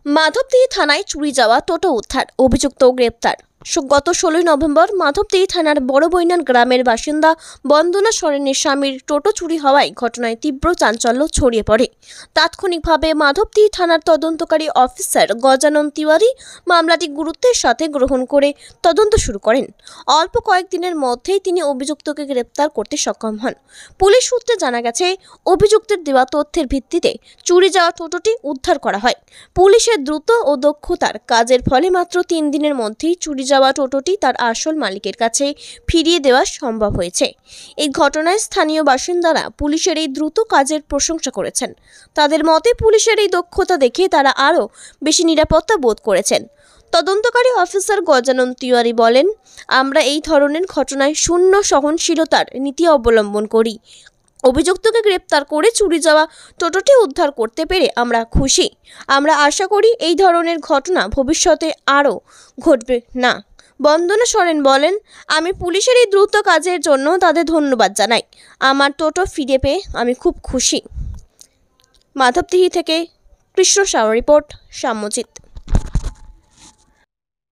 মাধবদী থানায় চুরি যাওয়া টোটো উদ্ধার, অভিযুক্ত গ্রেপ্তার। গত 16 নভেম্বর মাধবদী থানার বড় বৈনান গ্রামের বাসিন্দা বন্দনা সরেনের স্বামীর টোটো চুরি হওয়ায় ঘটনায় তীব্র চাঞ্চল্য ছড়িয়ে পড়ে। তাৎক্ষণিকভাবে মাধবদী থানার তদন্তকারী অফিসার গজানন তিওয়ারি মামলাটি গুরুত্বের সাথে গ্রহণ করে তদন্ত শুরু করেন। অল্প কয়েকদিনের মধ্যেই তিনি অভিযুক্তকে গ্রেপ্তার করতে সক্ষম হন। পুলিশ সূত্রে জানা গেছে, অভিযুক্তের দেওয়া তথ্যের ভিত্তিতে চুরি যাওয়া টোটোটি উদ্ধার করা হয়। পুলিশের দ্রুত ও দক্ষতার কাজের ফলে মাত্র 3 দিনের মধ্যেই চুরি যাওয়া টোটোটি তার আসল মালিকের কাছে ফিরিয়ে দেওয়া সম্ভব হয়েছে। এই ঘটনায় স্থানীয় বাসিন্দারা পুলিশের এই দ্রুত কাজের প্রশংসা করেছেন। তাদের মতে পুলিশের এই দক্ষতা দেখে তারা আরও বেশি নিরাপত্তা বোধ করেছেন। তদন্তকারী অফিসার গজানন তিওয়ারি বলেন, আমরা এই ধরনের ঘটনায় শূন্য সহনশীলতার নীতি অবলম্বন করি। অভিযুক্তকে গ্রেপ্তার করে চুরি যাওয়া টোটোটি উদ্ধার করতে পেরে আমরা খুশি। আমরা আশা করি এই ধরনের ঘটনা ভবিষ্যতে আরও ঘটবে না। বন্দনা সরেন বলেন, আমি পুলিশের এই দ্রুত কাজের জন্য তাদের ধন্যবাদ জানাই। আমার টোটো ফিরে পেয়ে আমি খুব খুশি। মাধবদী থেকে কৃষ্ণ সাউ রিপোর্ট, সাম্যজিৎ।